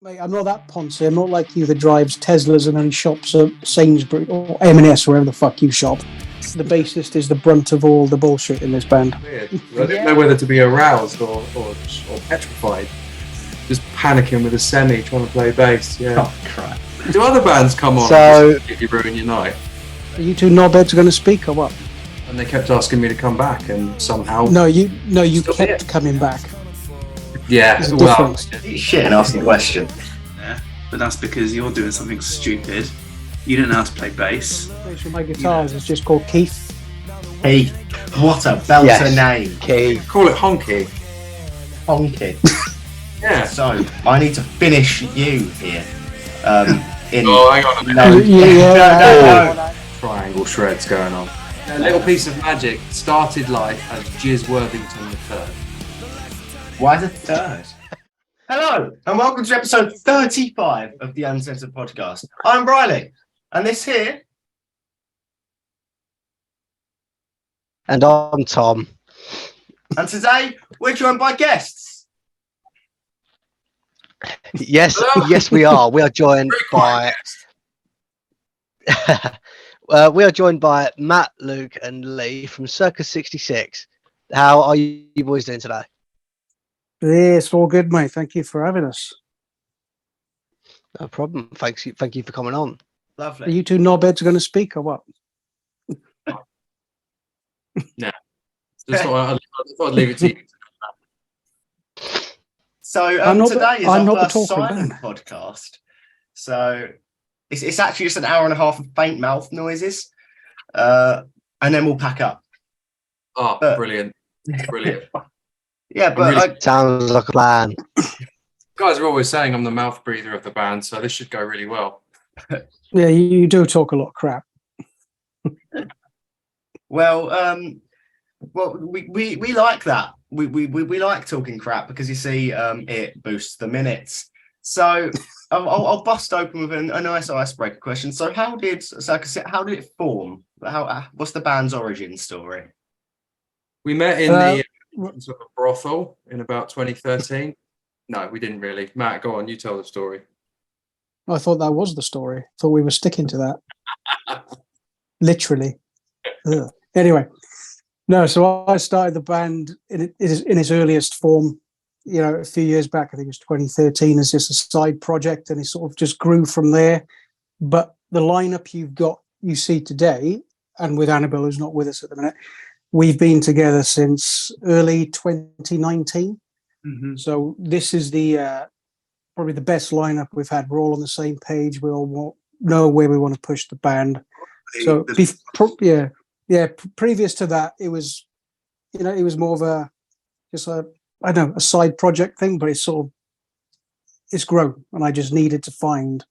Mate, I'm not that poncy. I'm not like you that drives Teslas and then shops at Sainsbury's or M&S, wherever the fuck you shop. The bassist is the brunt of all the bullshit in this band. Weird. I didn't know whether to be aroused or petrified. Just panicking with a semi trying to play bass. Yeah. Oh crap! Do other bands come on So- and just completely ruin your night? Are you two knobheads going to speak or what? And they kept asking me to come back, and somehow No, you Still kept coming back. yeah. There's a Well, difference. Shit, and asking a question. Yeah, but that's because you're doing something stupid. You don't know how to play bass. My guitars is just called Keith. Hey, what a belter Yes. name, Key. call it honky. Honky. Yeah. So I need to finish you here. In Oh, hang on a minute. no, Yeah. no. Triangle shreds going on. A little piece of magic started life as Jizz Worthington III. Why the third? Hello, and welcome to episode 35 of the Uncensored Podcast. I'm Riley, and this here. And I'm Tom. And today we're joined by guests. Yes, Hello. yes, we are. We are joined Very by quiet. we are joined by Matt, Luke, and Leigh from Circus 66. How are you boys doing today? Yeah, it's all good, mate. Thank you for having us. No problem. Thank you for coming on. Are Lovely. you two knobheads going to speak or what? Just thought I'd leave it to you. So I'm not the- today is I'm our not the first talking silent man. podcast. So it's actually just an hour and a half of faint mouth noises, and then we'll pack up. Oh, But- brilliant. Brilliant. Yeah, but Really- Sounds like a plan. Guys are always saying I'm the mouth breather of the band, so this should go really well. Yeah, you do talk a lot of crap. well, we like that. We like talking crap because you see, it boosts the minutes. So I'll bust open with a nice icebreaker question. So how did it form? What's the band's origin story? We met in Uh, the sort of brothel in about 2013. No, we didn't really. Matt, go on, you tell the story. I thought that was the story. Thought we were sticking to that. Literally. Ugh. Anyway, no. So I started the band in its earliest form. You know, a few years back. I think it was 2013, as just a side project, and it sort of just grew from there. But the lineup you see today, and with Annabelle, who's not with us at the minute, we've been together since early 2019. Mm-hmm. So this is the probably the best lineup we've had. We're all on the same page. We all know where we want to push the band. So previous to that, it was, it was more of a side project thing, but it's grown, and I just needed to find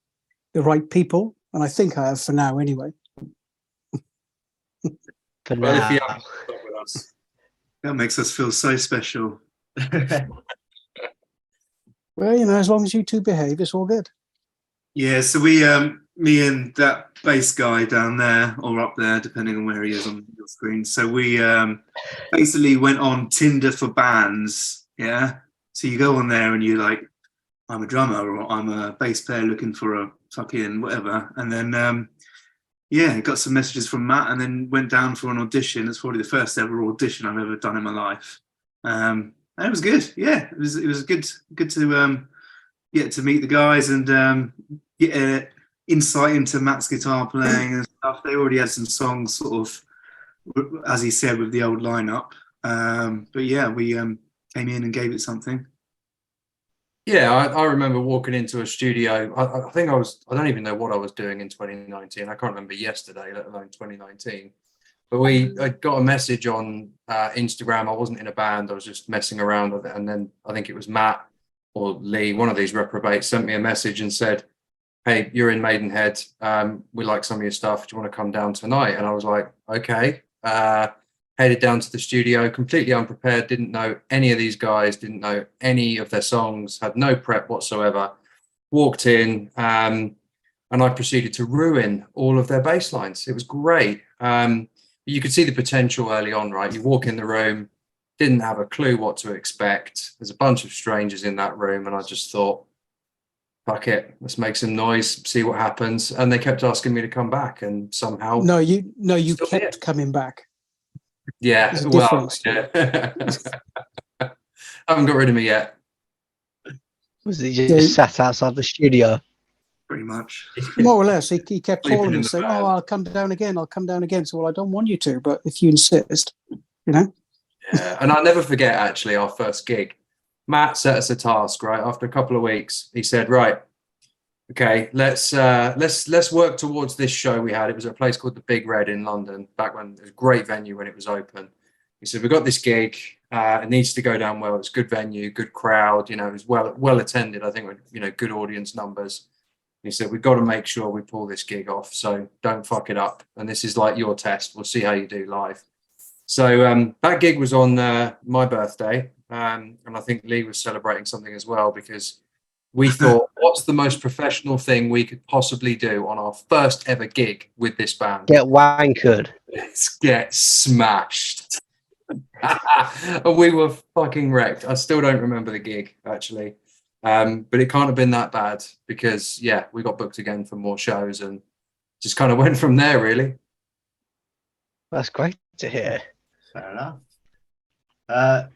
the right people, and I think I have for now anyway. For Well, if you now. haven't stuck with us. That makes us feel so special. Well, as long as you two behave, it's all good. Yeah, so we, me and that bass guy down there, or up there, depending on where he is on your screen. So we basically went on Tinder for bands. Yeah, so you go on there and you're like, I'm a drummer or I'm a bass player looking for a fucking whatever, and then got some messages from Matt, and then went down for an audition. It's probably the first ever audition I've ever done in my life. And it was good. Yeah, it was good to get to meet the guys and get insight into Matt's guitar playing and stuff. They already had some songs, sort of, as he said, with the old lineup. But yeah, we came in and gave it something. Yeah, I remember walking into a studio. I think I don't even know what I was doing in 2019. I can't remember yesterday, let alone 2019. But I got a message on Instagram. I wasn't in a band. I was just messing around with it. And then I think it was Matt or Leigh, one of these reprobates, sent me a message and said, hey, you're in Maidenhead. We like some of your stuff. Do you want to come down tonight? And I was like, okay. Headed down to the studio, completely unprepared, didn't know any of these guys, didn't know any of their songs, had no prep whatsoever. Walked in and I proceeded to ruin all of their bass lines. It was great. You could see the potential early on, right? You walk in the room, didn't have a clue what to expect. There's a bunch of strangers in that room, and I just thought, fuck it, let's make some noise, see what happens. And they kept asking me to come back, and somehow No, you Still kept here. coming back. yeah, There's a well, difference. yeah. Haven't got rid of me yet. Was he just Yeah. sat outside the studio? Pretty much. More or less, he kept Sleeping calling in me the saying, van. "Oh, I'll come down again. I'll come down again." So, well, I don't want you to, but if you insist, you know. Yeah, and I'll never forget actually our first gig. Matt set us a task, right? After a couple of weeks, he said, "Right, okay, let's work towards this show we had. It was at a place called the Big Red in London, back when it was a great venue when it was open." He said, "We got this gig. It needs to go down well. It's a good venue, good crowd. You know, it was well attended. I think with good audience numbers." He said, "We've got to make sure we pull this gig off. So don't fuck it up. And this is like your test. We'll see how you do live." So that gig was on my birthday, and I think Leigh was celebrating something as well, because we thought, what's the most professional thing we could possibly do on our first ever gig with this band? Get wankered. Let's get smashed. And we were fucking wrecked. I still don't remember the gig, actually. But it can't have been that bad, because, yeah, we got booked again for more shows and just kind of went from there, really. That's great to hear. Fair enough.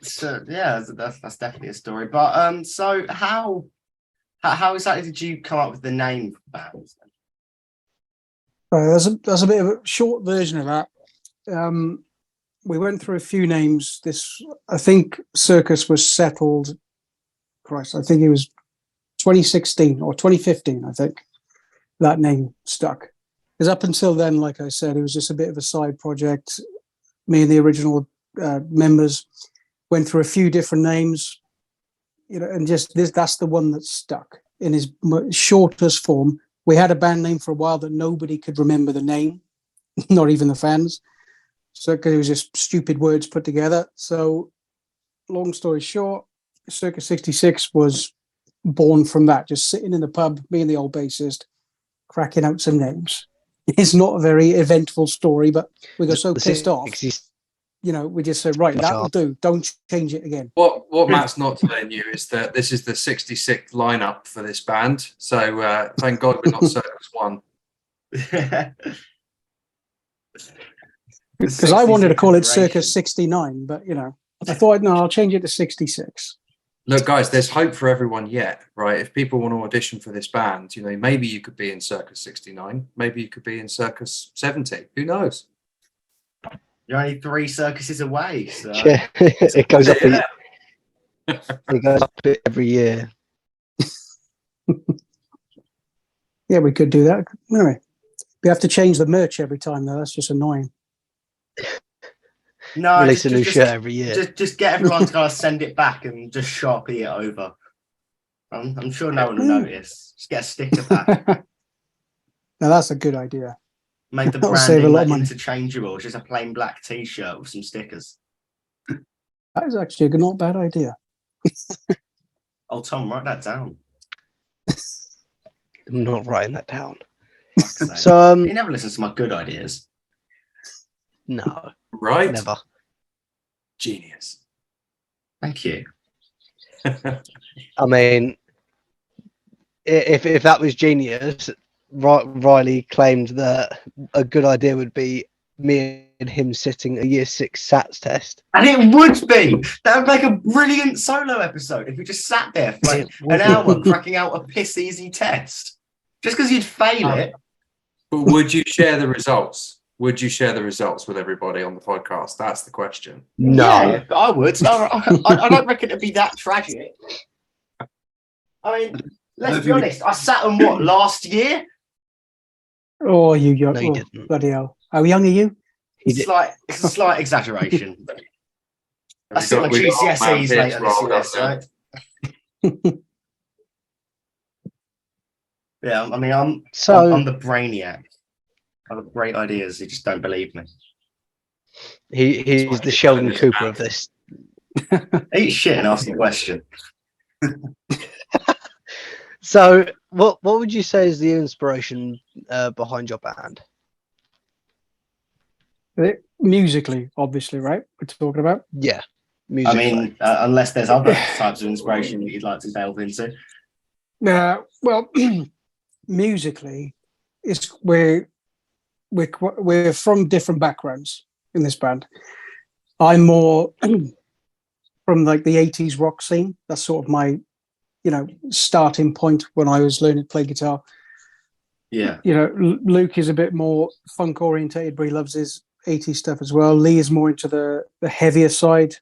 So yeah, that's definitely a story. But so how exactly did you come up with the name for the band? There's a bit of a short version of that. We went through a few names. I think Circus was settled. Christ, I think it was 2016 or 2015. I think that name stuck, because up until then, like I said, it was just a bit of a side project. Me and the original members went through a few different names, and just that's the one that stuck in his shortest form. We had a band name for a while that nobody could remember the name, not even the fans. So, because it was just stupid words put together. So, long story short, Circus 66 was born from that, just sitting in the pub, me and the old bassist, cracking out some names. It's not a very eventful story, but we got so pissed off. We just said, right, that'll do. Don't change it again. What Matt's not telling you is that this is the 66th lineup for this band. So thank God we're not Circus 1. Because I wanted to call it Circus 69, but, I thought, no, I'll change it to 66. Look, guys, there's hope for everyone yet, right? If people want to audition for this band, maybe you could be in Circus 69. Maybe you could be in Circus 70. Who knows? You're only 3 circuses away. So. Yeah, it goes up. It goes up every year. Yeah, we could do that. Anyway, we have to change the merch every time, though. That's just annoying. No, Release a new shirt every year. Just get everyone to kind of send it back and just Sharpie it over. I'm sure no one will notice. Just get a sticker pack. Now that's a good idea. Make the That'll save a branding lot of money. interchangeable. It's just a plain black T-shirt with some stickers. That is actually a not bad idea. Oh, Tom, write that down. I'm not writing that down. So he never listens to my good ideas. No, Right? never. Genius. Thank you. I mean, if that was genius, Riley claimed that a good idea would be me and him sitting a year 6 SATs test. And it would be. That would make a brilliant solo episode if we just sat there for like an hour cracking out a piss easy test. Just because you'd fail it. But would you share the results? Would you share the results with everybody on the podcast? That's the question. No. Yeah, I would. I don't reckon it'd be that tragic. I mean, let's be honest. I sat on what, last year? Oh, you young. No, you Oh, didn't. bloody hell. How young are you? It's a slight exaggeration. I sit on We got old man GCSEs bits later this rolled year, up so. Yeah, I mean, I'm the brainiac. I have great ideas. You just don't believe me. He's the Sheldon Cooper of this. Eat shit and ask a question. So, what would you say is the inspiration behind your band? Musically, obviously, right? We're talking about. Yeah, I musically. mean, unless there's other types of inspiration that you'd like to delve into. Well, musically, it's we're from different backgrounds in this band. I'm more from like the 80s rock scene. That's sort of my, starting point when I was learning to play guitar. Yeah. Luke is a bit more funk orientated, but he loves his 80s stuff as well. Leigh is more into the heavier side,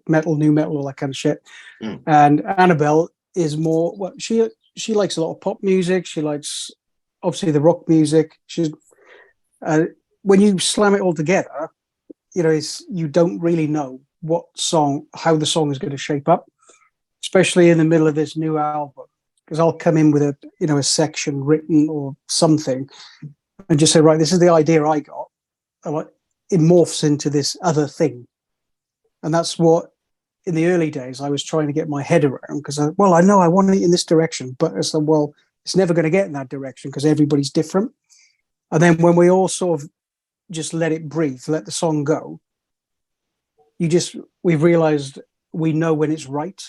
metal, new metal, all that kind of shit. And Annabelle is more, well, she likes a lot of pop music. She likes obviously the rock music. She's when you slam it all together, you don't really know how the song is going to shape up, especially in the middle of this new album. Because I'll come in with a section written or something, and just say, right, this is the idea I got. And it morphs into this other thing, and that's what in the early days I was trying to get my head around. Because I know I want it in this direction, but it's it's never going to get in that direction because everybody's different. And then when we all sort of just let it breathe, let the song go, we've realized we know when it's right.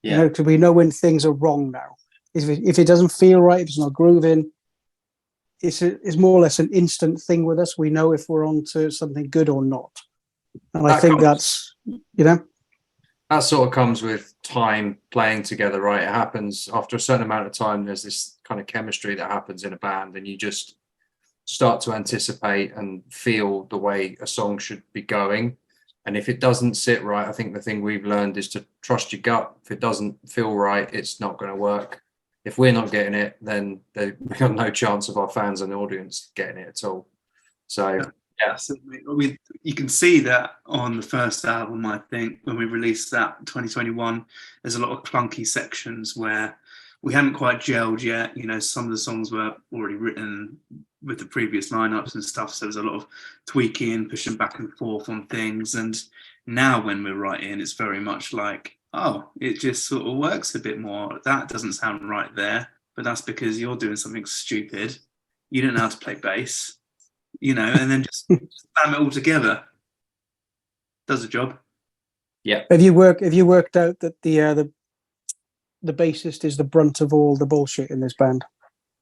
Yeah. Because we know when things are wrong now. If it doesn't feel right, if it's not grooving, it's more or less an instant thing with us. We know if we're on to something good or not. And I think that's, That sort of comes with time playing together, right? It happens after a certain amount of time. There's this kind of chemistry that happens in a band, and you just start to anticipate and feel the way a song should be going. And if it doesn't sit right, I think the thing we've learned is to trust your gut. If it doesn't feel right, it's not going to work. If we're not getting it, then we've got no chance of our fans and audience getting it at all. So, yeah. You can see that on the first album, I think, when we released that in 2021, there's a lot of clunky sections where we hadn't quite gelled yet. Some of the songs were already written with the previous lineups and stuff, so there's a lot of tweaking, pushing back and forth on things. And now when we're writing, it's very much like, oh, it just sort of works a bit more. That doesn't sound right there, but that's because you're doing something stupid. You don't know how to play bass, and then just spam it all together. Does the job. Yeah. Have you worked out that the bassist is the brunt of all the bullshit in this band?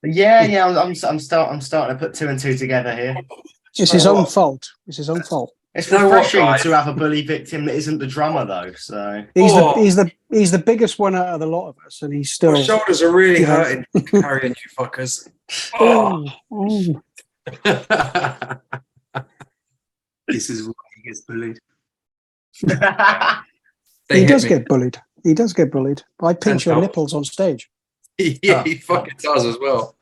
Yeah. I'm starting to put two and two together here. It's his own fault. It's his own fault. It's refreshing to have a bully victim that isn't the drummer, though. So he's the biggest one out of the lot of us, and he's still. My shoulders are really hurting carrying you fuckers. This is why he gets bullied. He does get bullied. He does get bullied. I pinch your nipples on stage. Yeah, he fucking does as well.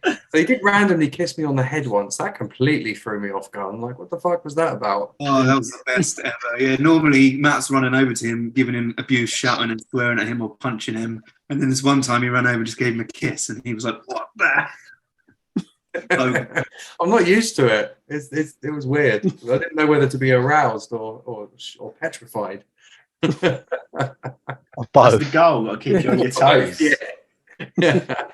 So he did randomly kiss me on the head once. That completely threw me off guard. I'm like, what the fuck was that about? Oh, that was the best ever. Yeah, normally Matt's running over to him, giving him abuse, shouting and swearing at him or punching him. And then this one time he ran over and just gave him a kiss, and he was like, what the? I'm not used to it. It was weird. I didn't know whether to be aroused or petrified. Both. That's the goal. Got to keep you on your toes. Yeah.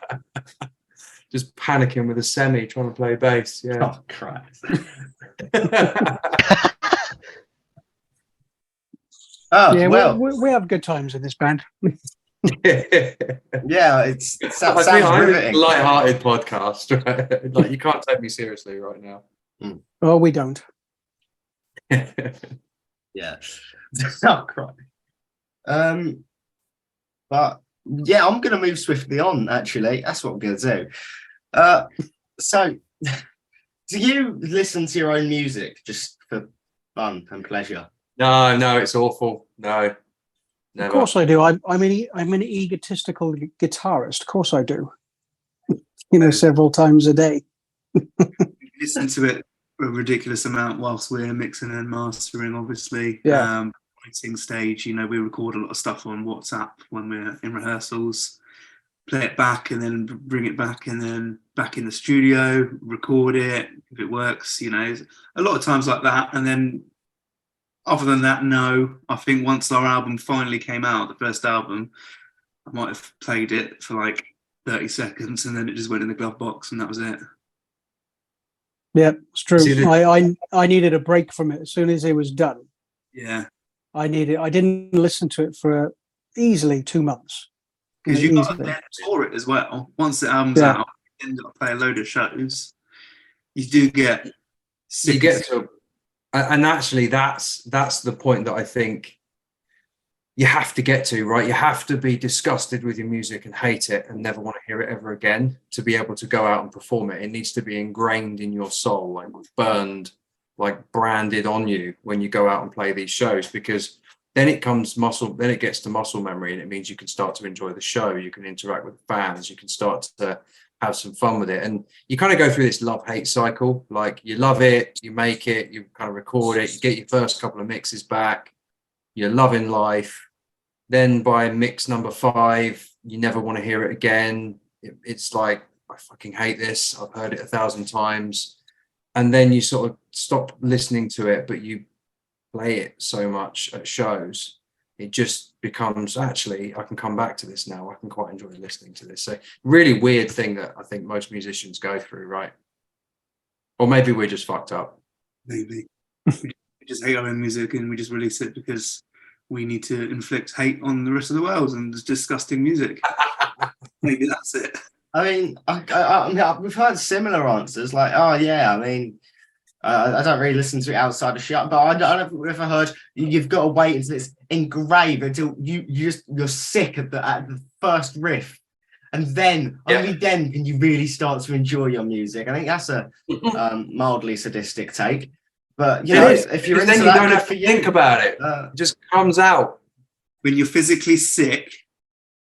Just panicking with a semi, trying to play bass. Yeah. Oh Christ. Yeah, well, we have good times in this band. yeah, it sounds I'm riveting. a light-hearted podcast, right? Like you can't take me seriously right now. Oh, we don't. Yeah. Oh Christ. But yeah, I'm going to move swiftly on. Actually, that's what I'm going to do. So, do you listen to your own music just for fun and pleasure? No, it's awful. No, never. Of course I do. I'm an egotistical guitarist. Of course I do. Several times a day. Listen to it a ridiculous amount whilst we're mixing and mastering, obviously. Yeah. Writing stage, we record a lot of stuff on WhatsApp when we're in rehearsals, play it back and then bring it back and then back in the studio, record it if it works, a lot of times like that. And then other than that, no. I think once our album finally came out, the first album, I might have played it for like 30 seconds and then it just went in the glove box and that was it. Yeah, it's true. I needed a break from it as soon as it was done. Yeah. I didn't listen to it for easily 2 months. Because you got to Easily. then tour it as well. Once the album's Yeah. out, then you've got to play a load of shows. You do get You get to, and actually that's the point that I think you have to get to, right? You have to be disgusted with your music and hate it and never want to hear it ever again to be able to go out and perform it. It needs to be ingrained in your soul, like burned, like branded on you when you go out and play these shows, because then it comes muscle, then it gets to muscle memory, and it means you can start to enjoy the show, you can interact with fans, you can start to have some fun with it. And you kind of go through this love-hate cycle. Like you love it, you make it, you kind of record it, you get your first couple of mixes back, you're loving life. Then by mix number 5, you never want to hear it again. It's like, I fucking hate this, I've heard it 1,000 times. And then you sort of stop listening to it, but you play it so much at shows, it just becomes, actually, I can come back to this now. I can quite enjoy listening to this. So really weird thing that I think most musicians go through, right? Or maybe we're just fucked up. Maybe. We just hate our own music and we just release it because we need to inflict hate on the rest of the world and it's disgusting music. Maybe that's it. I mean, we've heard similar answers, like, oh yeah, I mean, I don't really listen to it outside of shit, but I don't ever heard you've got to wait until it's engraved, until you're sick at the first riff, and then only then can you really start to enjoy your music. I think that's a mildly sadistic take, but you know, if you're into then you that, don't good have for to you. think about it. It just comes out. When you're physically sick,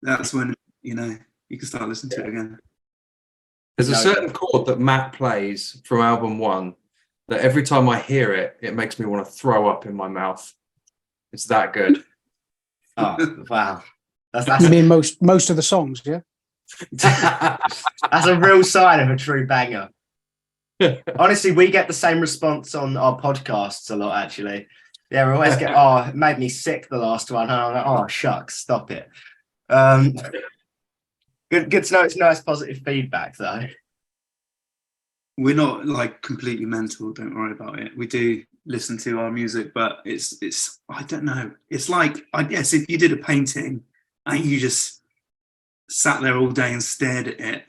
that's when, you know, you can start listening to it again. There's a certain chord that Matt plays from album 1 that every time I hear it, it makes me want to throw up in my mouth. It's that good. Oh wow, that's You mean most of the songs, yeah? that's a real sign of a true banger. Honestly, we get the same response on our podcasts a lot, actually. Yeah, we always get, oh, it made me sick the last one. And I'm like, oh, shucks, stop it. Good to know it's nice positive feedback, though. We're not like completely mental, don't worry about it. We do listen to our music, but it's I don't know. It's like, I guess if you did a painting and you just sat there all day and stared at it,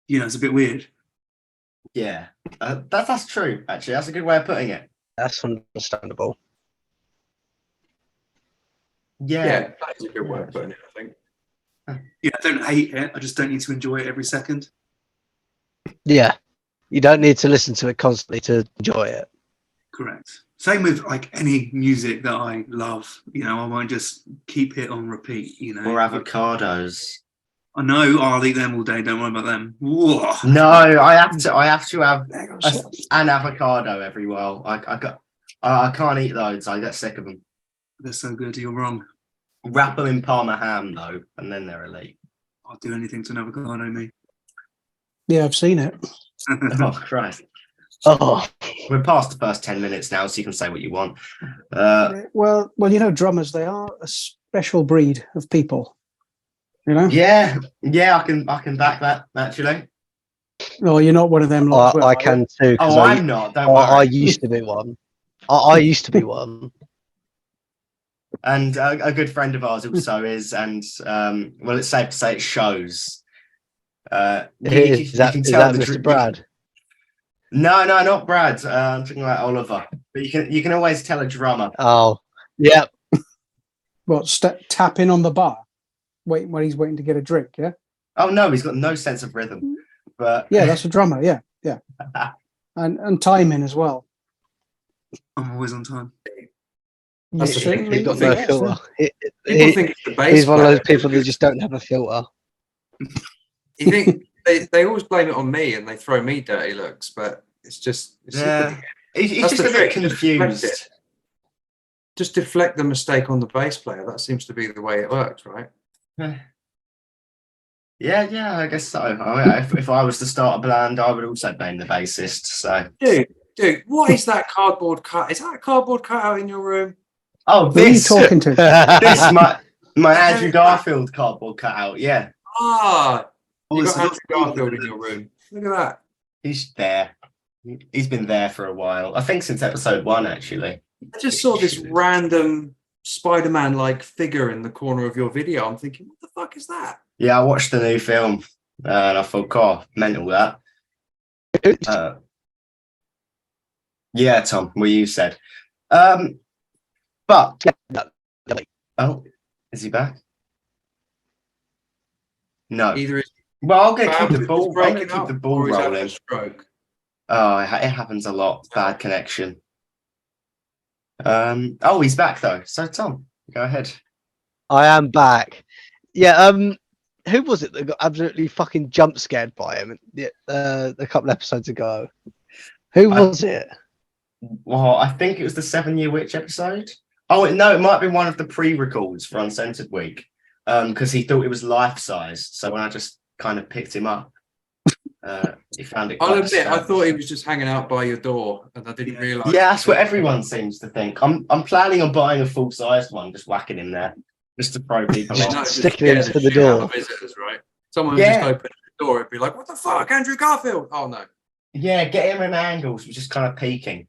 you know, it's a bit weird. Yeah, that's true, actually. That's a good way of putting it. That's understandable. Yeah. That's a good way of putting it, I think. Yeah, I don't hate it. I just don't need to enjoy it every second. Yeah, you don't need to listen to it constantly to enjoy it. Correct. Same with like any music that I love. You know, I won't just keep it on repeat. You know, Or avocados. I know I'll eat them all day. Don't worry about them. Whoa. No, I have to have an avocado every while. I can't eat those. I get sick of them. They're so good. You're wrong. Wrap them in Parma ham though, and then they're elite. I'll do anything to an avocado, me. Yeah, I've seen it. Oh Christ! Oh, We're past the first 10 minutes now, so you can say what you want. Well, you know, drummers, they are a special breed of people. You know? Yeah, I can back that actually. Oh, you're not one of them. Lot as well, I are can too. 'Cause Oh, I'm not. Don't I worry. used to be one. I used to be one. And a good friend of ours also is, and well, it's safe to say it shows. Is that Mr. Brad? No, not Brad. I'm talking about Oliver. But you can always tell a drummer. Oh, yeah. What, tapping on the bar, waiting when he's waiting to get a drink? Yeah. Oh no, he's got no sense of rhythm. But Yeah, that's a drummer. Yeah. and timing as well. I'm always on time. That's the thing, Certainly He's got no yes, filter. People think it's the bass He's one of player. those people that just don't have a filter. You think they always blame it on me and they throw me dirty looks, but it's just yeah, he's That's just the a bit trick, just deflect confused. it. Just deflect the mistake on the bass player. That seems to be the way it works, right? Yeah, I guess so. If I was to start a band, I would also blame the bassist. So, Dude, what is that cardboard cut? Is that a cardboard cutout in your room? oh, Who are you this talking to? this my Andrew Garfield cardboard cutout. Yeah, Ah, you it's got Andrew not- Garfield in your room. Look at that. he's there. He's been there for a while. I think since episode 1, actually. I just saw this random Spider-Man like figure in the corner of your video. I'm thinking, what the fuck is that? Yeah, I watched the new film and I thought, God, mental that. Yeah, Tom, what you said. But oh, is he back? No. Either it's Well, I'm gonna keep the ball. I'm gonna breaking keep up the ball or he's having rolling. a stroke. Oh, it happens a lot. Bad connection. Oh, he's back though. So Tom, go ahead. I am back. Yeah. Who was it that got absolutely fucking jump scared by him a couple episodes ago? Who was it? Well, I think it was the 7-Year Witch episode. Oh no, it might be one of the pre-records for Uncensored Week. Because he thought it was life size. So when I just kind of picked him up, he found it. I'll quite admit, I disturbing. thought he was just hanging out by your door, and I didn't realise. Yeah, that's what everyone seems to think. I'm planning on buying a full-sized one, just whacking him there, just to throw people Yeah, off. no, just Sticking him scare to the shit out door. of visitors, right? Someone Yeah. just opened the door, it'd be like, "What the fuck, Andrew Garfield?" Oh no. Yeah, get him in angles, just kind of peeking,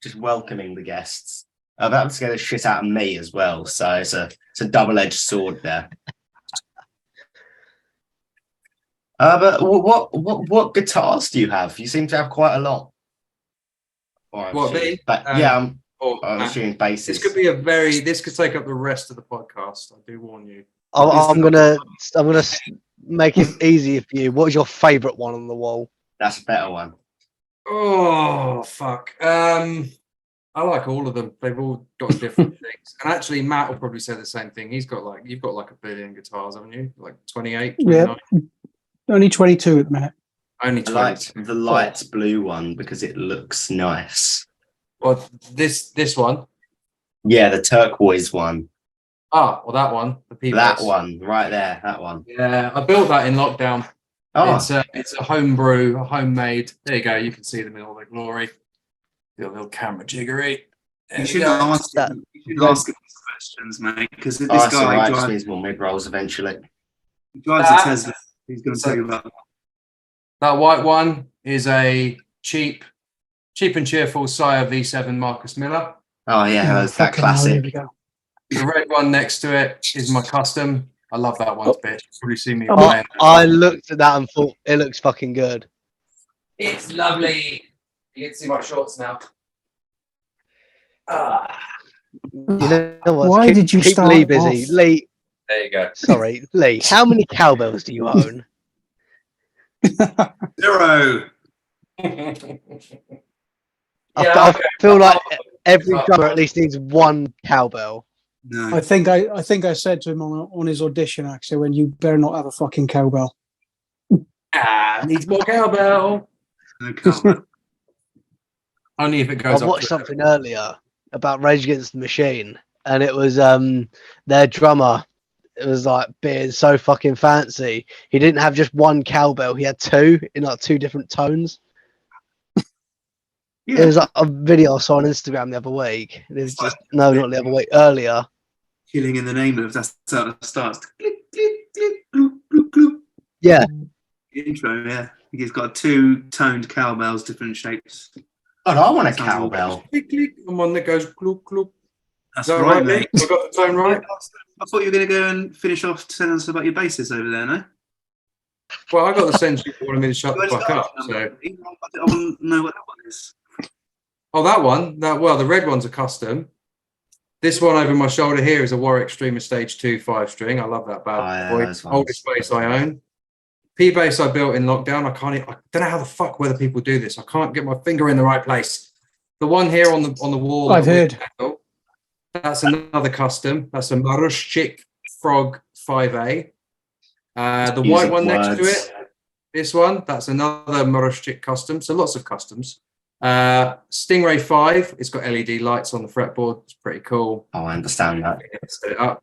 just welcoming the guests. That would scare the shit out of me as well. So it's a double-edged sword there. But what guitars do you have? You seem to have quite a lot. Or I'm What, assuming- me? But yeah, Or, I'm assuming basses. this could take up the rest of the podcast. I do warn you. I'm gonna make it easier for you. What is your favourite one on the wall? That's a better one. Oh fuck. I like all of them. They've all got different things. And actually, Matt will probably say the same thing. You've got like a billion guitars, haven't you? Like 28, 29? Yeah, only 22 at the minute. Only I 20. liked the light blue one because it looks nice. Well, this one. Yeah, the turquoise one. Ah, well, that one. The P That bass. one right there. That one. Yeah, I built that in lockdown. Oh, It's a homebrew, a homemade. There you go. You can see them in all their glory. The little camera jiggery. There You you should go. ask him these questions, mate, because this that's all guy right. Just drives, means more mid rolls eventually. drives a Tesla. He's going to So- tell you about. That white one is a cheap and cheerful Sire V7 Marcus Miller. Oh yeah, that's that Fucking hell, here classic. we go. The red one next to it is my custom. I love that one, bitch. You've probably seen me Oh, buying it. I looked at that and thought it looks fucking good. It's lovely. You can see my shorts now. Ah, You know what? Why Keep- did you keep start Lee busy? off? Lee, there you go. sorry, Lee. How many cowbells do you own? 0. I feel like every drummer at least needs one cowbell. No, I think I said to him on his audition actually, when you better not have a fucking cowbell. Needs more cowbell. no cowbell. Only if it I goes up. watched something earlier about Rage Against the Machine, and it was their drummer. It was like being so fucking fancy. He didn't have just one cowbell; he had two in like two different tones. It Yeah, was like a video I saw on Instagram the other week. It was just no, not the other week. Earlier. killing in the name of that's how it starts. Click, click, click, gloop, gloop, gloop. Yeah, The intro, yeah. He's got 2 toned cowbells, different shapes. God, I want a Sounds cowbell. Click, click, and one that goes cloop, cloop. That's Is that right, right, mate. mate? I got the tone right. I thought you were going to go and finish off telling us about your basses over there, no? Well, I got the sense you wanted me to shut You the only fuck started up. So, I want to know what that one is. oh, that one. The red one's a custom. This one over my shoulder here is a Warwick Streamer Stage 2 5-string. I love that bad Oh, yeah, boy. those ones. Oldest bass I own. P bass I built in lockdown. I don't know how the fuck whether people do this. I can't get my finger in the right place. The one here on the wall. I've heard. That's another custom. That's a Marushchik Frog 5A. The white one next to it. This one. That's another Marushchik custom. So lots of customs. Stingray 5. It's got LED lights on the fretboard. It's pretty cool. Oh, I understand that. Set it up.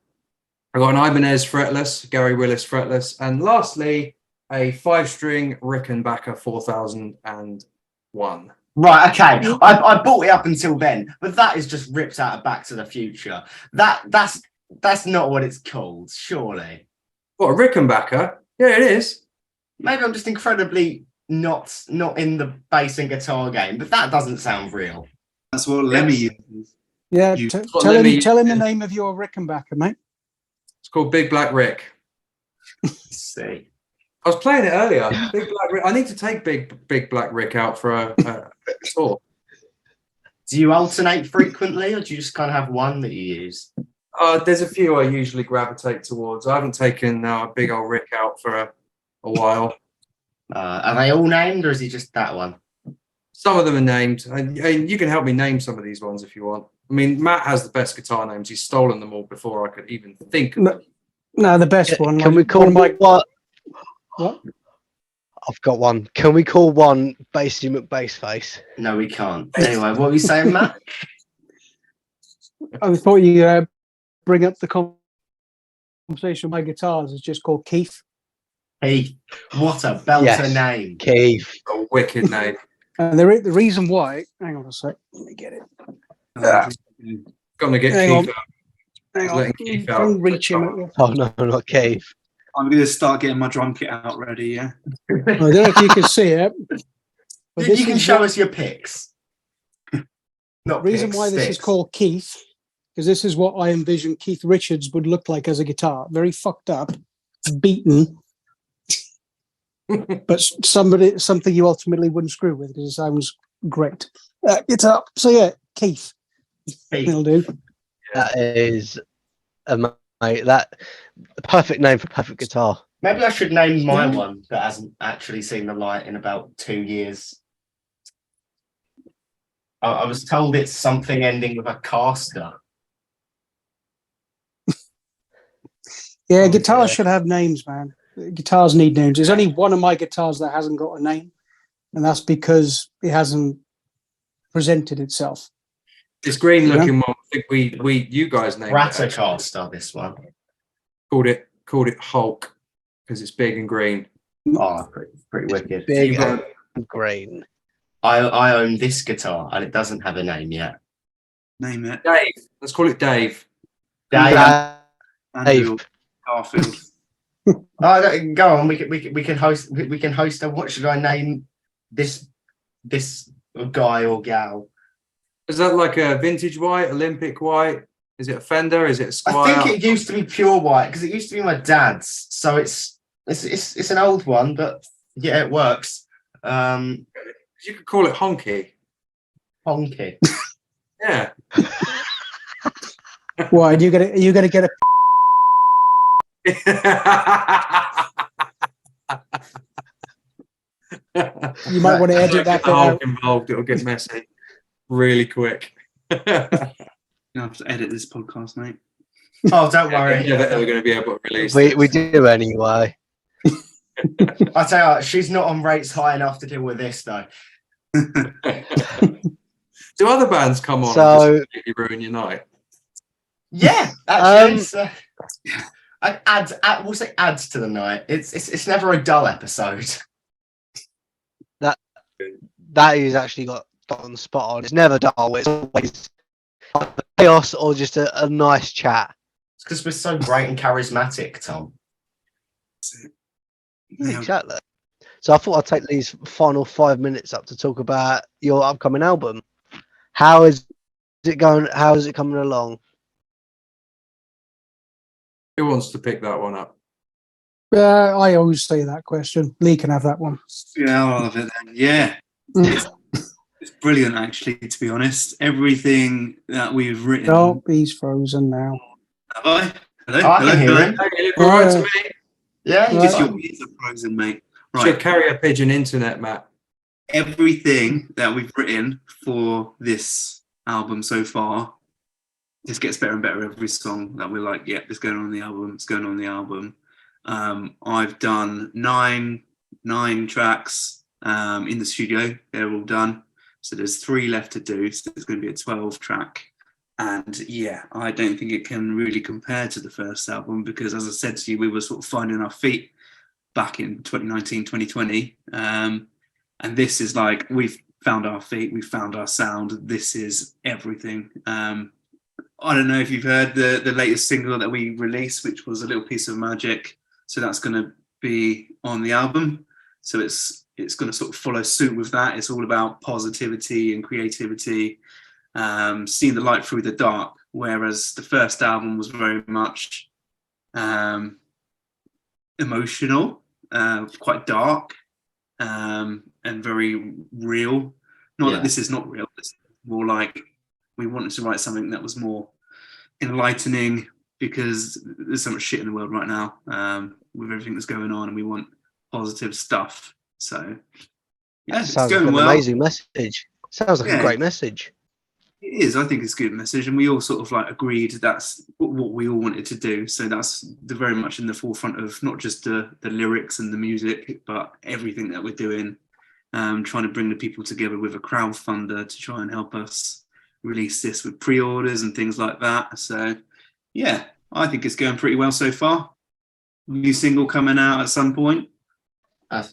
I got an Ibanez fretless, Gary Willis fretless, and lastly a 5-string Rickenbacker 4001. Right, okay. I bought it up until then, but that is just ripped out of Back to the Future. That's not what it's called, surely. What, a Rickenbacker? Yeah, it is. Maybe I'm just incredibly not in the bass and guitar game, but that doesn't sound real. That's what Lemmy uses. Yeah, You- Well, tell let me- him the name of your Rickenbacker, mate. It's called Big Black Rick. See. I was playing it earlier. Big Black Rick. I need to take Big Black Rick out for a tour. Do you alternate frequently, or do you just kind of have one that you use? There's a few I usually gravitate towards. I haven't taken Big Old Rick out for a while. Are they all named, or is it just that one? Some of them are named, and you can help me name some of these ones if you want. I mean, Matt has the best guitar names. He's stolen them all before I could even think of them. No, the best one. Can like, we call one of my what? what? I've got one. Can we call one Bassy McBaseface? No, we can't. Anyway, what were you saying, Matt? I thought you bring up the conversation of my guitars. It's just called Keith. Heath. What a belter Yes. name. Keith. A wicked name. And the reason why, hang on a sec, let me get it. Going to get Hang on. Keith out. Hang on, Letting Keith try and out. reach him. Oh no, not Keith. I'm going to start getting my drum kit out ready. Yeah. I don't know if you can see it. But You this can is show what- us your pics. Not The reason pics, why this is sticks. called Keith, because this is what I envision Keith Richards would look like as a guitar. Very fucked up, beaten, but something you ultimately wouldn't screw with because it sounds great. Guitar. So yeah, Keith. Heath. It'll do. That is mate. That the perfect name for perfect guitar. Maybe I should name my Yeah. one that hasn't actually seen the light in about 2 years. I was told it's something ending with a caster. Yeah, Oh, guitars yeah. should have names, man. Guitars need names. There's only one of my guitars that hasn't got a name, and that's because it hasn't presented itself. This green looking one, I think you guys named it. Ratacaster, this one. Called it Hulk because it's big and green. Oh, pretty wicked. Big You got- and green. I own this guitar and it doesn't have a name yet. Name it. Dave. Let's call it Dave. Dave. Andrew Garfield. Oh, go on. We can host. We can host a. What should I name this guy or gal? Is that like a vintage white, Olympic white? Is it a Fender? Is it a I Squire? think it used to be pure white because it used to be my dad's. So it's an old one, but yeah, it works. You could call it Honky. Honky. Yeah. Why? Are you gonna get a? You might want to edit that bit out. Involved. It'll get messy really quick. You have to edit this podcast, mate. Oh, don't worry. Yeah, we're going to be able to release. We this. do anyway. I tell you what, she's not on rates high enough to deal with this though. Do other bands come on So- and just completely ruin your night? Yeah, actually, we'll say adds to the night. It's never a dull episode. That is actually got on the spot on. It's never dull. It's always chaos or just a nice chat. It's because we're so great and charismatic, Tom. Yeah. Exactly. So I thought I'd take these final 5 minutes up to talk about your upcoming album. How is it going? How is it coming along? Who wants to pick that one up? I always say that question. Leigh can have that one. Yeah, I'll have it then. Yeah. It's brilliant, actually, to be honest. Everything that we've written. Oh, he's frozen now. Have I? Hello? Oh, I can hear him. Hey, you look all right to me. Yeah, Right. It's your ears are frozen, mate. Should Right. carry a pigeon internet, Matt. Everything that we've written for this album so far just gets better and better every song that we're like, yeah, it's going on the album, it's going on the album. I've done nine tracks in the studio. They're all done. So there's 3 left to do. So there's going to be a 12 track. And yeah, I don't think it can really compare to the first album because, as I said to you, we were sort of finding our feet back in 2019, 2020. And this is like, we've found our feet, we've found our sound. This is everything. I don't know if you've heard the latest single that we released, which was A Little Piece of Magic. So that's going to be on the album. So it's going to sort of follow suit with that. It's all about positivity and creativity. seeing the light through the dark, whereas the first album was very much emotional, quite dark, and very real. Not that this is not real, it's more like we wanted to write something that was more enlightening, because there's so much shit in the world right now, with everything that's going on, and we want positive stuff. So yeah, it's Sounds going like an well. amazing message. Sounds like a Yeah. great message. It is. I think it's a good message, and we all sort of like agreed that's what we all wanted to do. So that's very much in the forefront of not just the lyrics and the music, but everything that we're doing. Trying to bring the people together with a crowdfunder to try and help us release this with pre-orders and things like that. So yeah, I think it's going pretty well so far. New single coming out at some point.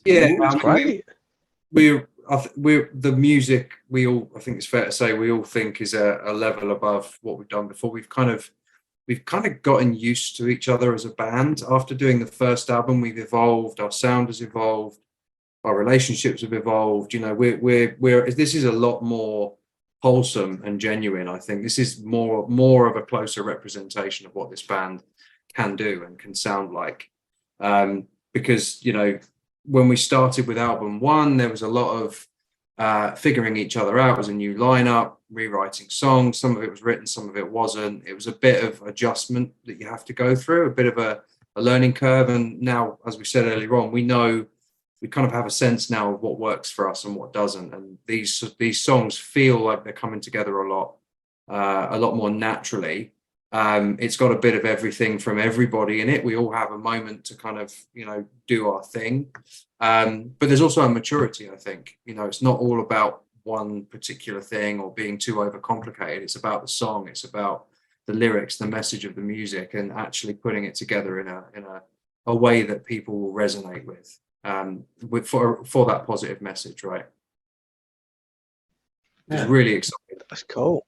Yeah, That's great. we're the music, we all, I think it's fair to say, we all think is a level above what we've done before. We've kind of gotten used to each other as a band. After doing the first album, we've evolved, our sound has evolved, our relationships have evolved. You know, we're this is a lot more wholesome and genuine. I think this is more of a closer representation of what this band can do and can sound like. Because, you know, when we started with album one, there was a lot of figuring each other out. It was a new lineup, rewriting songs. Some of it was written, some of it wasn't. It was a bit of adjustment that you have to go through, a bit of a learning curve. And now, as we said earlier on, we kind of have a sense now of what works for us and what doesn't. And these songs feel like they're coming together a lot more naturally. It's got a bit of everything from everybody in it. We all have a moment to kind of, you know, do our thing. But there's also a maturity, I think. You know, it's not all about one particular thing or being too overcomplicated. It's about the song. It's about the lyrics, the message of the music, and actually putting it together in a way that people will resonate with for that positive message, right? It's really exciting. That's cool.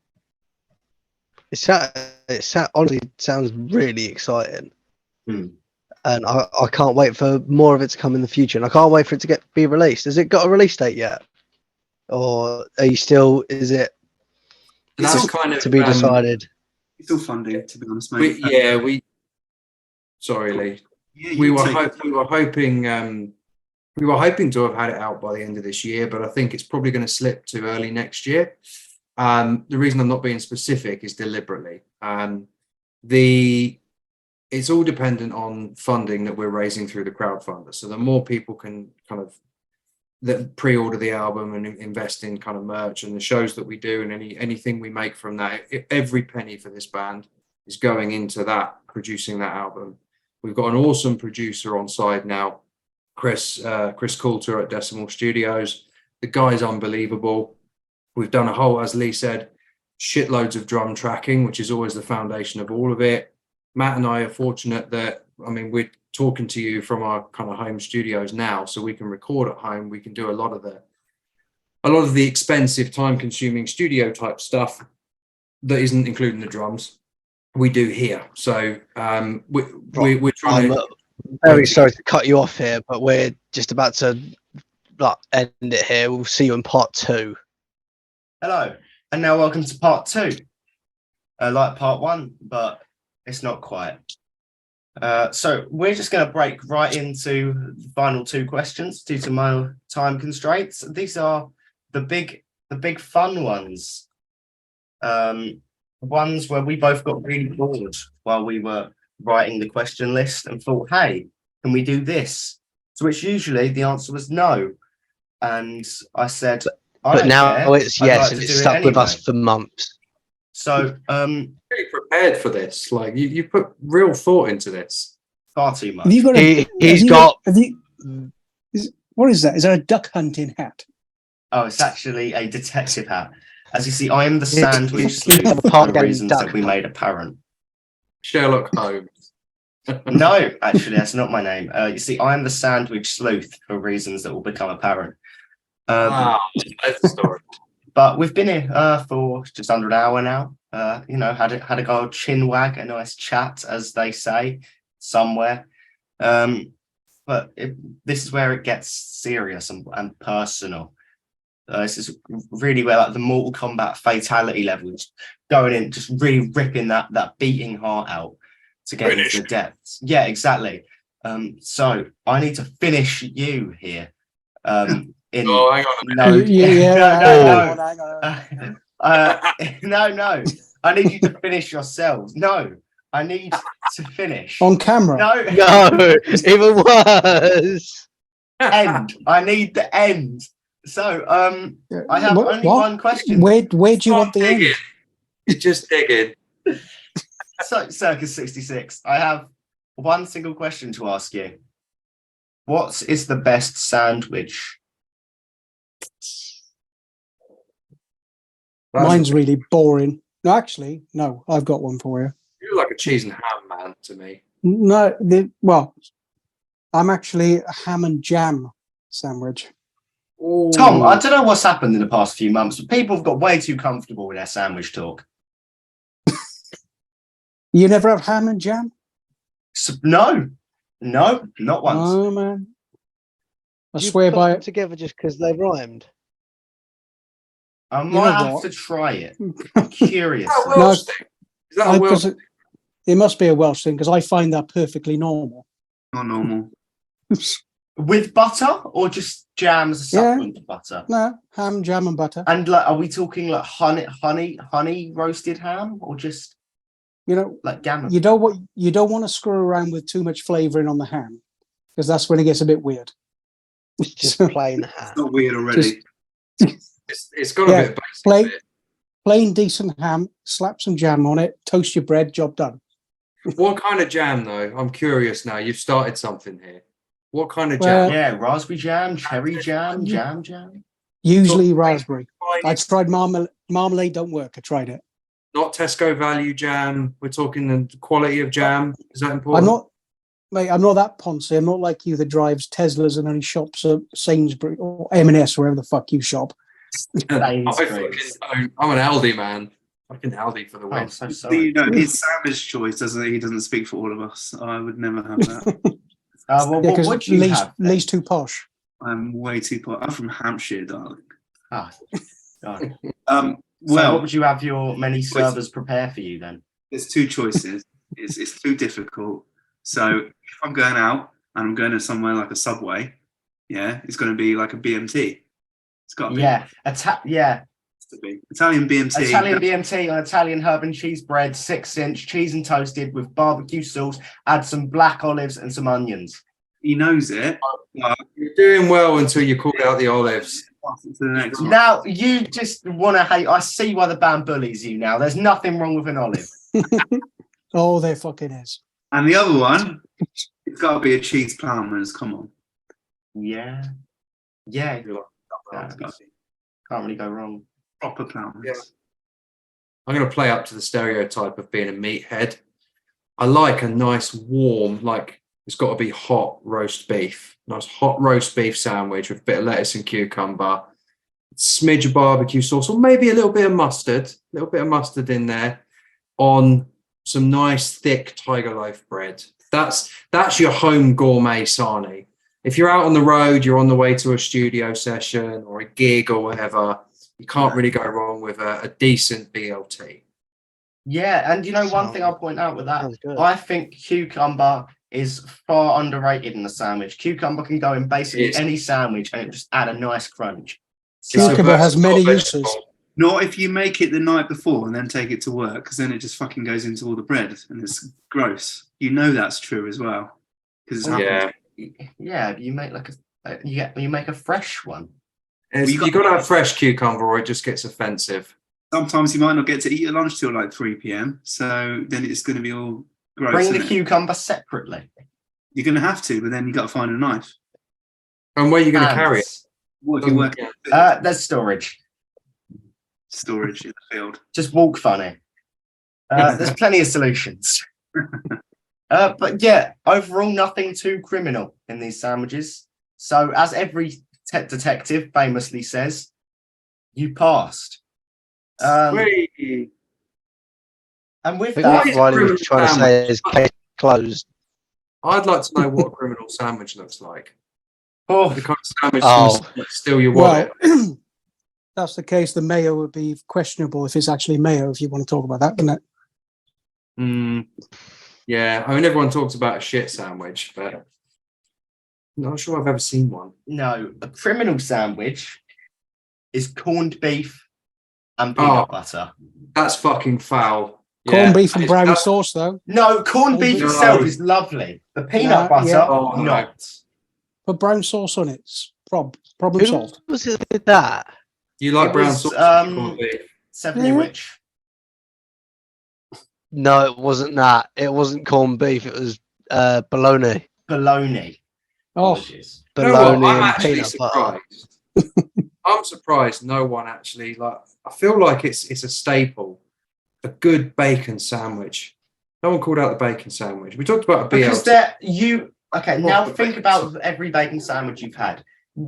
It honestly sounds really exciting. Mm. And I can't wait for more of it to come in the future. And I can't wait for it to be released. Has it got a release date yet? Or are you still, is it That's kind of to be decided? It's all funding, to be honest, mate. Sorry, Leigh. Yeah, We were hoping to have had it out by the end of this year, but I think it's probably going to slip to early next year. The reason I'm not being specific is deliberately. It's all dependent on funding that we're raising through the crowdfunder. So the more people can kind of that pre-order the album and invest in kind of merch and the shows that we do and anything we make from that, every penny for this band is going into that, producing that album. We've got an awesome producer on side now, Chris Coulter at Decimal Studios. The guy's unbelievable. We've done a whole, as Leigh said, shitloads of drum tracking, which is always the foundation of all of it. Matt and I are fortunate that, I mean, we're talking to you from our kind of home studios now, so we can record at home. We can do a lot of the expensive, time-consuming studio type stuff that isn't including the drums. We do here. So we're trying to. Very sorry to cut you off here, but we're just about to end it here. We'll see you in part 2. Hello, and now welcome to part 2. Like part 1, but it's not quite. So we're just going to break right into the final 2 questions due to my time constraints. These are the big fun ones. Ones where we both got really bored while we were writing the question list and thought, hey, can we do this? To which usually the answer was no. And I said, but now it's yes, like and it's do stuck with us anyway. for months. So really prepared for this. Like you put real thought into this. far too much. Have you got what is that? Is that a duck hunting hat? Oh, it's actually a detective hat. As you see, I am the sandwich sleuth have a for part the game reasons duck that we made apparent. Sherlock Holmes. No, actually, that's not my name. You see, I am the sandwich sleuth for reasons that will become apparent. That's the story. But we've been here for just under an hour now. You know, had a go old chin wag, a nice chat, as they say, somewhere. But this is where it gets serious and personal. This is really where like the Mortal Kombat fatality levels going in, just really ripping that beating heart out to get into the depths. Yeah, exactly. So I need to finish you here. In Oh, hang on. no, no. I need you to finish yourselves. No, I need to finish On camera. No, No, even worse. end. I need the end. So, I have only one question. Where do you want the end? You're just digging. So, Circus 66, I have one single question to ask you. What is the best sandwich? Mine's really boring. No, actually, no, I've got one for you. You're like a cheese and ham man to me. No, well, I'm actually a ham and jam sandwich. Ooh. Tom, I don't know what's happened in the past few months, but people have got way too comfortable with their sandwich talk. You never have ham and jam? So, no, not once. Oh, man. I You swear put by them it. together just because they rhymed. I know might have what? to try it. I'm curious. Is that a Welsh thing? Is that a Welsh? It must be a Welsh thing because I find that perfectly normal. Not normal. With butter or just jam as a supplement to butter? No, ham, jam, and butter. And like, are we talking like honey roasted ham, or just like gammon? You don't want to screw around with too much flavouring on the ham because that's when it gets a bit weird. It's just plain ham. It's not weird already. It's got a bit basic. Plain decent ham, slap some jam on it, toast your bread, job done. What kind of jam though? I'm curious now. You've started something here. What kind of jam? Yeah, raspberry jam, cherry jam, jam. Usually raspberry. I tried marmalade, don't work. I tried it. Not Tesco value jam. We're talking the quality of jam. Is that important? I'm not that poncy. I'm not like you that drives Teslas and only shops at Sainsbury or M&S, wherever the fuck you shop. I'm an Aldi man. Fucking Aldi for the win. I'm so sorry. His sandwich choice doesn't speak for all of us. I would never have that. What would you have? Lee's too posh. I'm way too poor. I'm from Hampshire, darling. God. Well, So what would you have your many servers prepare for you then? there's two choices. It's too difficult. So if I'm going out and I'm going to somewhere like a Subway, it's going to be like a BMT. It's got to be. Italian BMT. Italian BMT on Italian herb and cheese bread, 6-inch, cheese and toasted with barbecue sauce. Add some black olives and some onions. He knows it. You're doing well until you called out the olives. To the next one. Now you just want to hate. I see why the band bullies you now. There's nothing wrong with an olive. Oh, there fucking is. And the other one, it's got to be a cheese ploughman's. Come on. Yeah. Can't really go wrong. Proper ploughman's. Yeah. I'm going to play up to the stereotype of being a meathead. I like a nice warm, it's got to be hot roast beef. Nice hot roast beef sandwich with a bit of lettuce and cucumber, smidge of barbecue sauce, or maybe a little bit of mustard in there on some nice thick tiger loaf bread. That's your home gourmet sarnie. If you're out on the road, you're on the way to a studio session or a gig or whatever, you can't really go wrong with a decent BLT. Yeah, and one thing I'll point out with that, I think cucumber is far underrated in the sandwich. Cucumber can go in basically any sandwich and it just add a nice crunch. Cucumber has many uses. Not if you make it the night before and then take it to work, because then it just fucking goes into all the bread and it's gross. That's true as well. Because you make you make a fresh one. You've got to have fresh cucumber or it just gets offensive. Sometimes you might not get to eat your lunch till like 3 p.m. So then it's going to be all gross. Bring the cucumber separately. You're going to have to, but then you got to find a knife. And where are you going to carry it? What if you work? There's storage. Storage in the field. Just walk funny. There's plenty of solutions. But yeah, overall, nothing too criminal in these sandwiches. So, as every detective famously says, you passed. And with that, what Riley was trying to say is case closed. I'd like to know what a criminal sandwich looks like. Oh, The kind of sandwich that's steal your wallet. Well, that's the case, the mayo would be questionable if it's actually mayo, if you want to talk about that, wouldn't it? Yeah, I mean, everyone talks about a shit sandwich, but I'm not sure I've ever seen one. No, a criminal sandwich is corned beef and peanut butter. That's fucking foul. Corned beef and brown That's- sauce, though. No, corned beef No. itself is lovely. The peanut butter, yeah. Oh, no. not. Put brown sauce on it. It's problem Who solved. was it that did that? You like It brown was, sauce? Corned beef? 70 Yeah. which? No, it wasn't that. It wasn't corned beef. It was bologna. Bologna. Oh, Apologies. You know what? Bologna I'm and actually peanut butter. surprised. I'm surprised no one actually like. I feel like it's a staple, a good bacon sandwich. No one called out the bacon sandwich. We talked about a Because BLT. okay, now think about every bacon sandwich you've had.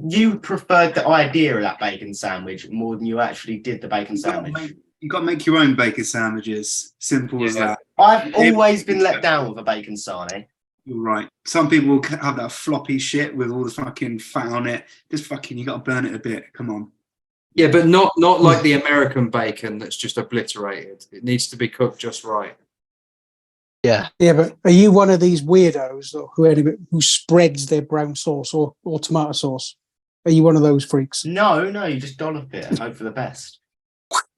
You preferred the idea of that bacon sandwich more than you actually did the bacon sandwich. You got to make your own bacon sandwiches. Simple as Yeah. that. I've always been let down with a bacon sarnie. You're right. Some people will have that floppy shit with all the fucking fat on it. Just fucking, you got to burn it a bit. Come on. Yeah, but not like the American bacon that's just obliterated. It needs to be cooked just right. Yeah. yeah, but are you one of these weirdos who spreads their brown sauce or tomato sauce? Are you one of those freaks? No, you just dollop it and hope for the best.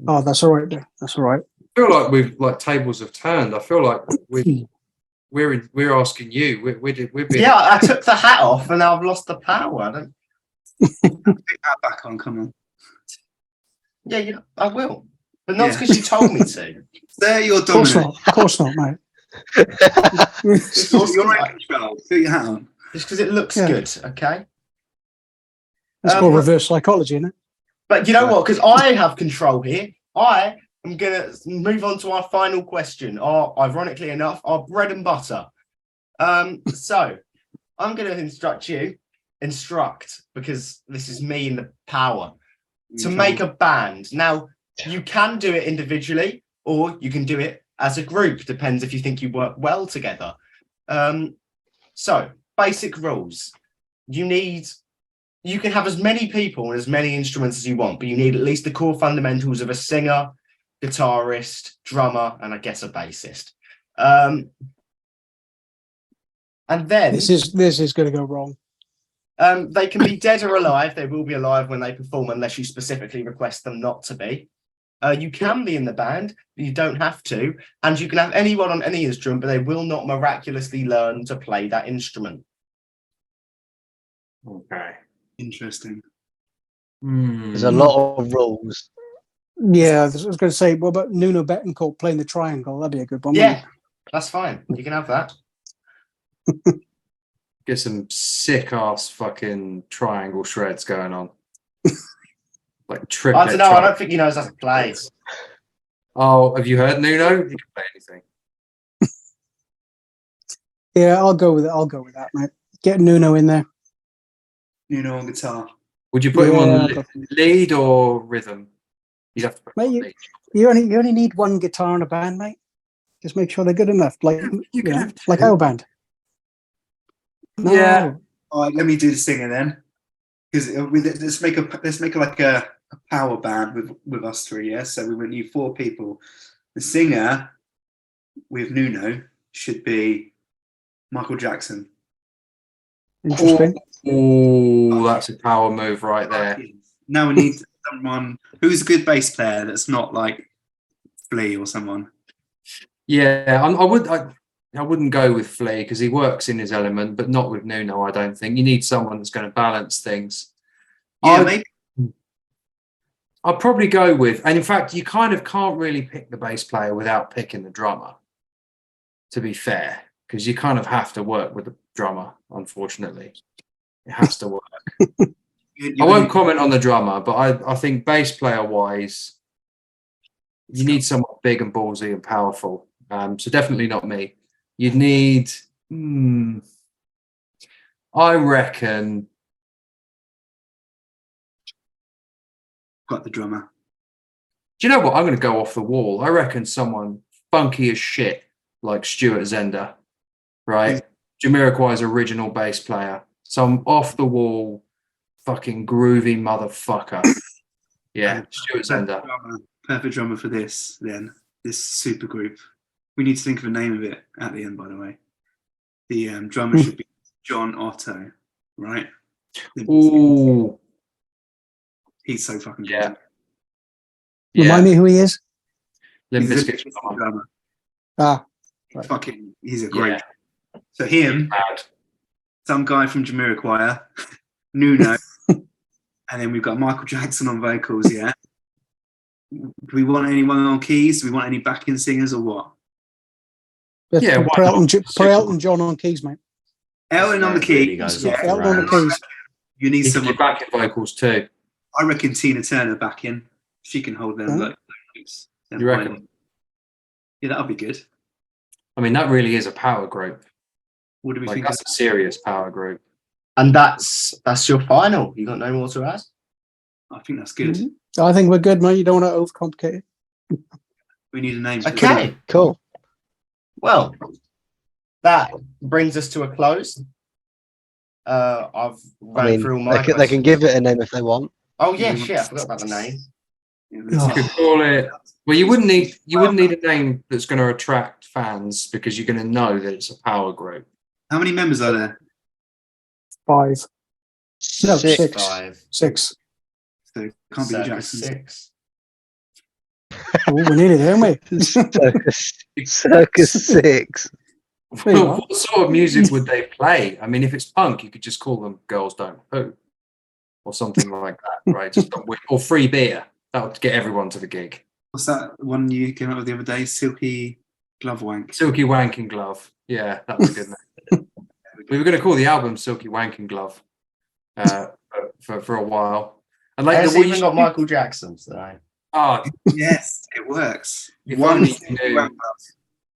Oh, that's all right then. That's all right. I feel like we've tables have turned. I feel like we're asking you. We're being, Yeah, I took the hat off and now I've lost the power. Pick that back on. Come on. Yeah, I will. But not Yeah. because you told me to. There, you're Of course dominant. not. Of course not, mate. You're in control. Put your hat on. Just because it looks Yeah. good, okay? That's called reverse psychology, isn't it? But you know what? Because I have control here, I am going to move on to our final question, or ironically enough, our bread and butter. So I'm going to instruct, because this is me in the power, to make a band. Now, you can do it individually, or you can do it as a group. Depends if you think you work well together. So, basic rules. You can have as many people and as many instruments as you want, but you need at least the core fundamentals of a singer, guitarist, drummer, and I guess a bassist. And then This is going to go wrong. they can be dead or alive. They will be alive when they perform, unless you specifically request them not to be. You can be in the band, but you don't have to. And you can have anyone on any instrument, but they will not miraculously learn to play that instrument. okay. Interesting. There's a lot of rules. Yeah, I was going to say, what about Nuno Betancourt playing the triangle? That'd be a good one. wouldn't Yeah, that's fine. You can have that. Get some sick ass fucking triangle shreds going on. Like triplet. I don't know. I don't think he knows how to play. Oh, have you heard Nuno? He can play anything. Yeah, I'll go with it. I'll go with that, mate. Get Nuno in there. Nuno on guitar. Would you put him Yeah, on I'll go. lead or rhythm? You'd have to put him on Mate, lead. You only need one guitar in a band, mate. Just make sure they're good enough, like You can have like two. our band. No. Yeah. All right, let me do the singer then. Because let's make like a power band with us three. Yeah, so we would need 4 people. The singer with Nuno should be Michael Jackson. Interesting. Oh, that's a power move right there. Now we need someone who's a good bass player that's not like Flea or someone. Yeah, I wouldn't go with Flea because he works in his element, but not with Nuno. I don't think you need someone that's going to balance things. Yeah, maybe. I'd probably go with, and in fact, you kind of can't really pick the bass player without picking the drummer. To be fair, because you kind of have to work with the drummer. Unfortunately, it has to work. I won't comment on the drummer, but I think bass player wise, you need someone big and ballsy and powerful. So definitely not me. You'd need, I reckon, Got the drummer. do you know what? I'm going to go off the wall. I reckon someone funky as shit like Stuart Zender, right? Jamiroquai's original bass player. Some off the wall, fucking groovy motherfucker. Yeah, Stuart Zender. Perfect drummer for this. Then this super group. We need to think of a name of it at the end. By the way, the drummer should be John Otto, right? Ooh, He's so fucking good. yeah. Remind me who he is. Limp He's a Bizkit's drummer. Ah, Fucking, he's a great. Yeah. So him, Bad. some guy from Jamiroquai, Nuno, and then we've got Michael Jackson on vocals. Yeah. Do we want anyone on keys? Do we want any backing singers or what? let's Yeah, put why not? put Elton John on keys, mate. Elton on the Really keys. goes Yeah. off the Elton on the rails. keys. You need He can someone. do backing vocals too. I reckon Tina Turner back in. She can hold them Yeah. like notes. You reckon? Yeah, that'll be good. I mean, that really is a power group. What do we Like, think? that's a serious power group. And that's your final. You got no more to add? I think that's good. I think we're good, mate. You don't want to overcomplicate it. We need a name. for this. Okay. Cool. Well, that brings us to a close. I've run through all my they can questions. give it a name if they want. Oh yeah, shit! I forgot about the name. Yeah, You let's- could call it. Well, you wouldn't need a name that's going to attract fans because you're going to know that it's a power group. How many members are there? 5. No, Six. 6. 5. 6. So it can't be the Circus Jacksons. 6. Oh, we're nearly there, aren't we? Circus 6. There you are. What sort of music would they play? I mean, if it's punk, you could just call them Girls Don't Poo or something like that, right? Just or free beer. That would get everyone to the gig. What's that one you came up with the other day? Silky Glove Wank. Silky Wanking Glove. Yeah, that was a good name. We were going to call the album Silky Wanking Glove for a while. And like Has the even got Michael Jackson today. Oh, Yes, it works. If One only you Silky knew. Wank Glove.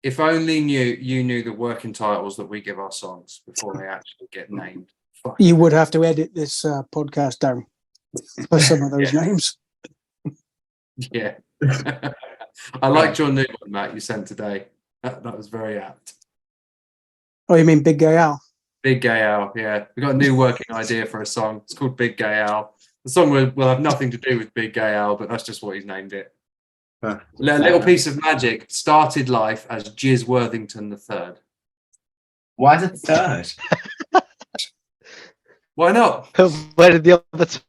if only you knew the working titles that we give our songs before they actually get named. Fuck. You would have to edit this podcast down for some of those names. Yeah. I liked your new one, Matt, you sent today. That was very apt. Oh, you mean Big Gay Al? Big Gay Owl, yeah. We've got a new working idea for a song. It's called Big Gay Owl. The song will have nothing to do with Big Gay Owl, but that's just what he's named it. A little piece of magic. Started life as Jizz Worthington III. Why the third? Why not? Where did the other two?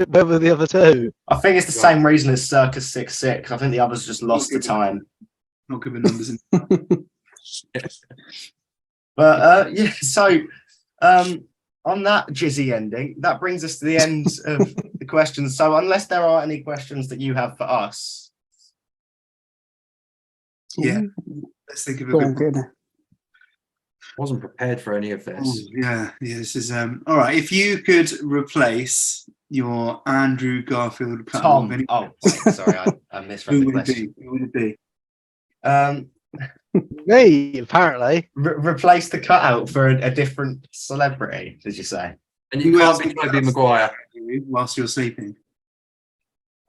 Where were the other two? I think it's the same reason as Circus 66. I think the others just lost the time. Not good with numbers. But yeah, so on that jizzy ending, that brings us to the end of the questions. So unless there are any questions that you have for us. Yeah. Let's think of a Go good on, get in there. Wasn't prepared for any of this. Oh, yeah, this is all right. If you could replace your Andrew Garfield cut Tom. of any- Oh, sorry, I misread who the would it question. be? Who would it be? Me, apparently. Replace the cutout for a different celebrity, did you say? And you Who can't else be could Tobey you Maguire. do whilst you're sleeping?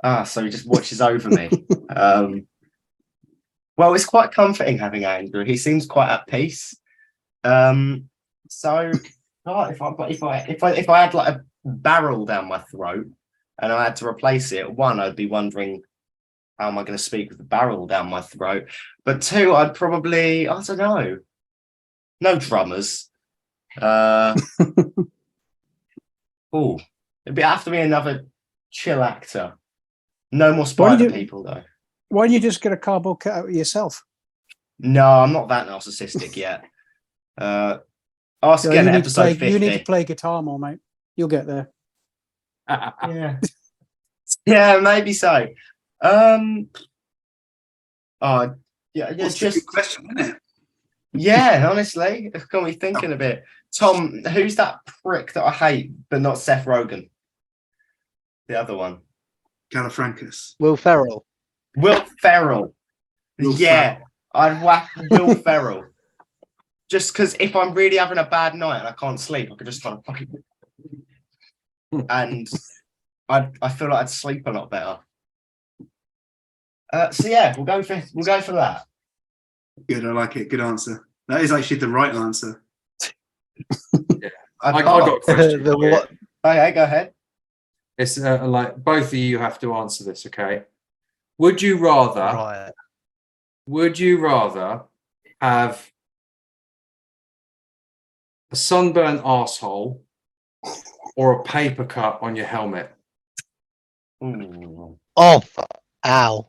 Ah, so he just watches over me. Well, it's quite comforting having Andrew. He seems quite at peace. So if I had like a barrel down my throat and I had to replace it, one, I'd be wondering how am I going to speak with the barrel down my throat. But two, I'd probably, I don't know, no drummers. Oh, it'd have to be another chill actor. No more Why spider did you- people though. Why don't you just get a cardboard cutout of yourself? No, I'm not that narcissistic yet. Ask Yeah, again at you episode 50. need to play guitar more, mate. You'll get there. Yeah. Yeah, maybe so. Oh, yeah, That's just a good question, isn't it? yeah, honestly, it's got me thinking a bit. Tom, who's that prick that I hate, but not Seth Rogen? The other one. Galafrancus. Will Ferrell. Will Ferrell. Will Yeah, I'd whack Will Ferrell. Just because if I'm really having a bad night and I can't sleep, I could just kind of fucking and I feel like I'd sleep a lot better. So yeah, we'll go for that. Good, I like it. Good answer. That is actually the right answer. I got a question. The for you. what? Okay, go ahead. It's like both of you have to answer this, okay? Would you rather? Right. Would you rather have a sunburnt arsehole or a paper cut on your helmet? Ooh. Oh, ow.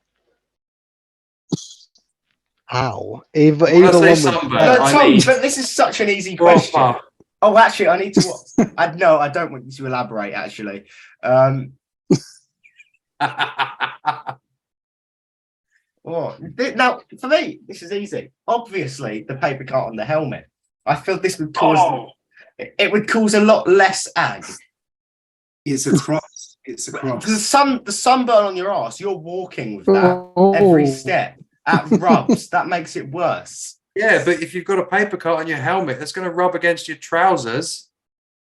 Ow. Either When I say one would sunburn, fail. I Tom, mean but this is such an easy question. proper. Oh, actually, I need to. No, I don't want you to elaborate. Actually, now for me, this is easy. Obviously, the paper cut on the helmet. I feel this would cause. It would cause a lot less ag. It's a cross. It's a cross. The sunburn on your ass. You're walking with that every step. At rubs, that makes it worse. Yeah, but if you've got a paper cut on your helmet, that's going to rub against your trousers.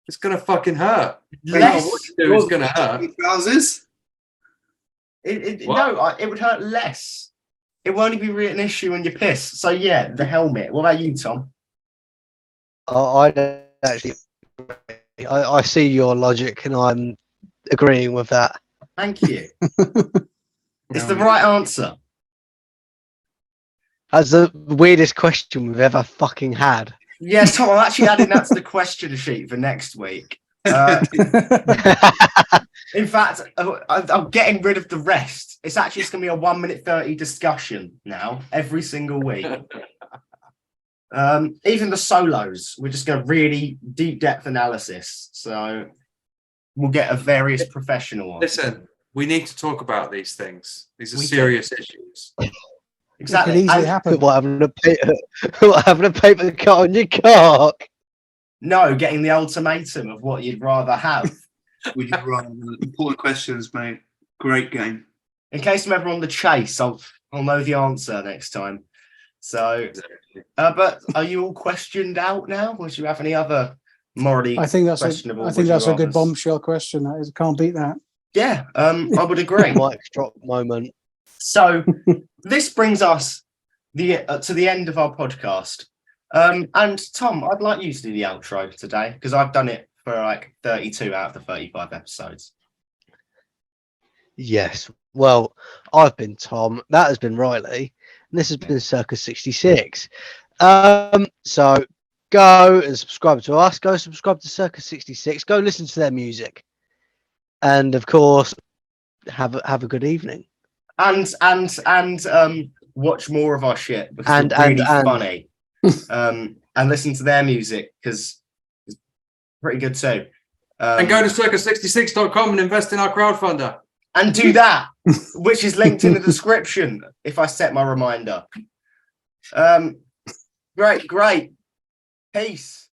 It's going to fucking hurt. Less. What you do is going to hurt. Trousers? It What? would hurt less. It won't be really an issue when you piss. So yeah, the helmet. What about you, Tom? I don't actually. I see your logic, and I'm agreeing with that. Thank you. It's the right answer. That's the weirdest question we've ever fucking had. Yeah, Tom, I'm actually adding that to the question sheet for next week. In fact, I'm getting rid of the rest. It's actually just going to be a 1 minute 30 discussion now, every single week. Even the solos, we're just going to really deep depth analysis. So we'll get a various professional on. Listen, we need to talk about these things. These are We do. serious issues. Exactly. It could easily And happen. What having a paper cut on your cock? no, getting the ultimatum of what you'd rather have. Would you rather? Important questions, mate. Great game. In case I'm ever on the chase, I'll know the answer next time. So, but are you all questioned out now? Or do you have any other morally I think that's questionable? a good would-you-rathers? bombshell question. That is, can't beat that. Yeah, I would agree. Mic drop moment. So this brings us to the end of our podcast. And Tom, I'd like you to do the outro today because I've done it for like 32 out of the 35 episodes. Yes. Well, I've been Tom. That has been Riley. And this has been Circus 66. So go and subscribe to us. Go subscribe to Circus 66. Go listen to their music. And of course, have a good evening. And watch more of our shit because it's really funny. And listen to their music because it's pretty good too. And go to circus66.com and invest in our crowdfunder. And do that, which is linked in the description if I set my reminder. Great. Peace.